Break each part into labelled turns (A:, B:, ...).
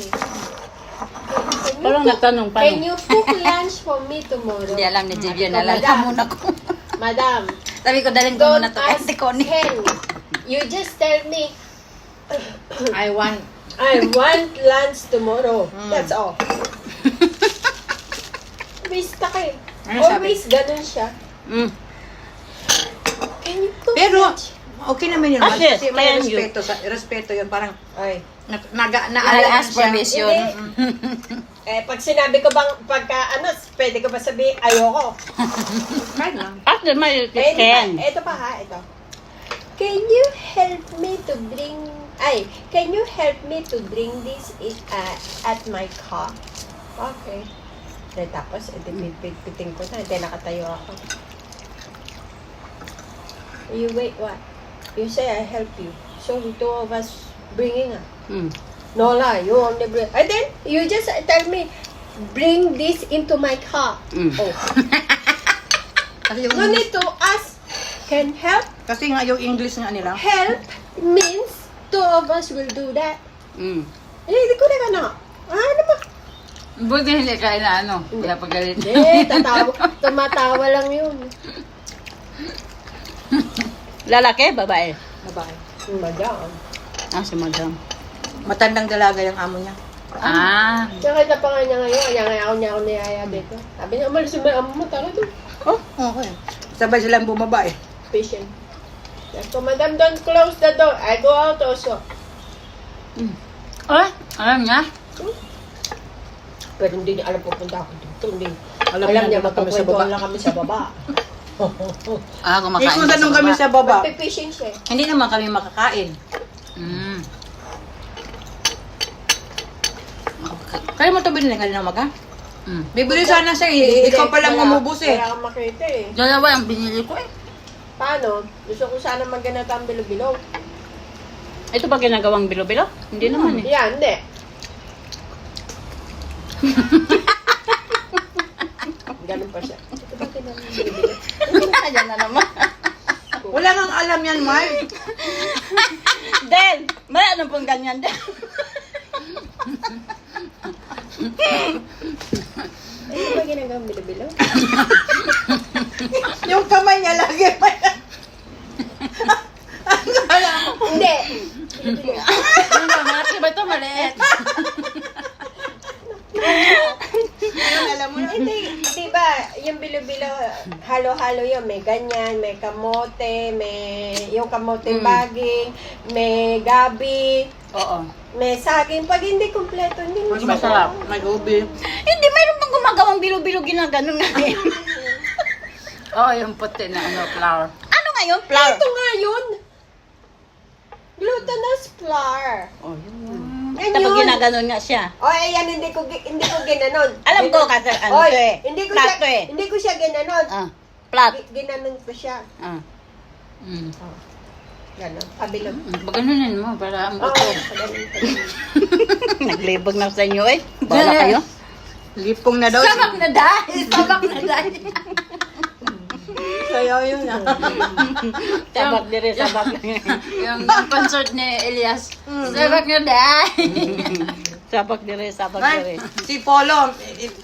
A: eh.
B: Parang nagtanong pa.
A: Can you cook lunch for me tomorrow?
C: Hindi alam ni Vivian,
A: Madam.
C: nalala muna ko.
A: Madam,
C: Sabi ko, dalhin ko
A: don't
C: muna to kay
A: ask
C: Ate Connie.
A: Ken. You just tell me,
B: I want.
A: I want lunch tomorrow. That's all. Basta kayo.
B: Ano sabi?
A: Always ganun siya. Can you cook
B: Pero,
A: lunch?
B: okay naman yun.
C: Yes,
B: Kasi may
C: can you?
B: respeto yun. Parang,
A: Ay.
C: I'll ask permission.
A: Pag sinabi ko bang, pwede ko ba sabihin, ayoko.
B: Fine lang.
C: After my
A: Pwede
C: Ken.
A: pa. Ito pa ha, ito. Can you help me to bring, can you help me to bring this at my car? Okay. Tapos, piting ko na, nakatayo ako. You wait, what? You say I help you. So, the two of us bringing No lah, you only bring. And then, you just tell me, bring this into my car. Oh.
B: Kasi yung,
A: No need to ask, can help?
B: kasi nga yung English nga nila.
A: Help means two of us will do that. Hindi ko na ka. Ano ba?
C: Buti hindi ka na ano, kaya pagalit.
A: Tumatawa lang yun.
C: Lalaki, babae.
B: Babae.
A: Madam.
C: Si Madam.
B: Matandang dalaga yung amo niya.
A: Nakita pa nga niya ngayon, niya ako niyaya dito. Sabi niya, umalis yung may amo mo, tara doon.
B: Oh, okay. Sabay silang bumaba eh.
A: Patient. So, Madam, don't close the door. I go out also.
C: Alam niya?
A: Pero hindi niya alam pupunta ako dito. Hindi.
B: Alam
A: Alam niya,
B: niya, kami sa baba.
A: magkukwentuhan lang kami sa baba.
C: Kumakain
B: Kung
C: siya
B: tanong
C: sa
B: kami
C: baba.
B: sa baba,
A: Magpipishing siya.
B: hindi naman kami makakain. Kaya mo ito binili kanina umaga? Bibili sana siya eh. Ikaw palang umubos eh.
A: Kaya kang makita eh.
C: Dalawa ang binili ko eh.
A: Paano? Gusto ko sana magganata ang bilo-bilo.
C: Ito ba ginagawang bilo-bilo? Hindi naman eh.
A: Yan, hindi. Ganun pa siya. Ito ba tinanong bilo-bilo?
C: Ayan na naman.
B: Wala kang alam yan, Mark.
C: Del! May ano pong ganyan, Del?
A: Ano ba ginagawang bilo-bilo?
B: Yung kamay niya lagi may...
A: Hindi.
C: Ano ba? Malaki ba ito? Maliit.
B: Alam mo na.
A: Hindi, di ba, yung bilo-bilo, halo-halo yun. May ganyan, may kamote, may yung kamote baging, may gabi,
C: Oo.
A: may saging. Pag hindi kumpleto, hindi mo
B: Mas masarap. May ubi.
C: Hindi, mayroon pang gumagawang bilo-bilo ginaganon natin. Oo, yung puti na flour. Ano nga yun? Flour?
A: Ito nga yun. Glutinous flour.
C: Oh, yun.
A: Yan
C: Tapos
A: yun.
C: ginaganon nga siya.
A: O, ayan, hindi ko ginanon.
C: Alam ko kasi ano
A: Oy,
C: to eh.
A: hindi ko
C: Plato
A: siya,
C: eh.
A: hindi ko siya ginanon.
C: Plat.
A: Ginanon ko siya. Ganon, pabilog.
C: Baganunin mo para ang
A: Oo,
C: buto.
A: paganon.
C: Naglibog na sa inyo eh. Bala kayo.
B: Lipong na daw.
C: Sabak na dahil. Sabak na dahil.
B: Sayaw yun ah.
C: Sabak dire, sabak na. Yung concert ni Elias. Sabak na dahil. Sabak dire, sabak dire.
B: Ay, si Polo,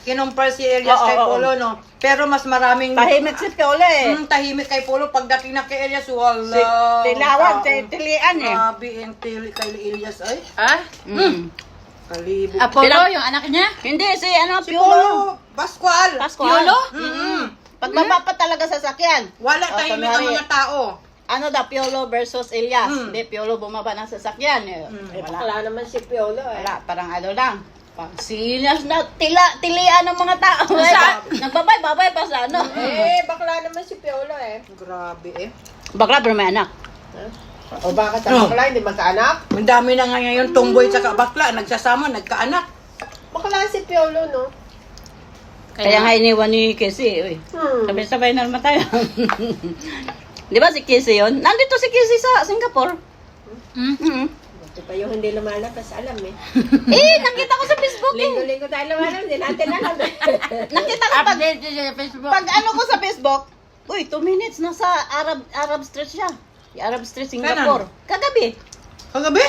B: kinumpare si Elias
C: Oo,
B: kay
C: oo.
B: Polo, no? Pero mas maraming...
C: Tahimik si Piole eh.
B: tahimik kay Polo. Pagdating na kay Elias, wala.
C: Tilawan, tilian eh.
B: Grabe yung tili kay Elias, ay. Kalibo.
C: Apollo, yung anak niya? Hindi, si
B: Si
C: Piolo.
B: Polo, Pascual.
C: Pascual? Piolo? Pagbaba pa talaga sa sakyan.
B: Wala tahimik ang
C: kunwari,
B: mga tao.
C: Ano daw, Piolo versus Elias. Hindi, Piolo bumaba ng sasakyan. Wala.
A: Bakla naman si Piolo eh.
C: Wala, parang ano lang. Pag sinas na, tilian ng mga tao. Nagbabay-babay pa sa ano.
A: Bakla naman si Piolo eh.
B: Grabe eh.
C: Bakla pero may anak.
A: O bakit ang bakla hindi magkaanak?
B: Ang dami na nga ngayon tomboy sa bakla, nagsasama, nagkaanak.
A: Bakla si Piolo, no?
C: Kaya nga iniwan ni Casey. Uy. Sabay-sabay na naman tayo. Di ba si Casey yun? Nandito si Casey sa Singapore.
A: Ito pa yung hindi lumalabas, alam eh.
C: Nakita ko sa Facebook eh.
A: Linggo-linggo tayo lumalabas, hindi natin alam eh.
C: Nakita ko pag ano ko sa Facebook, uy, 2 minutes na sa Arab Street siya. Arab Street, Singapore. Kagabi.
B: Kagabi?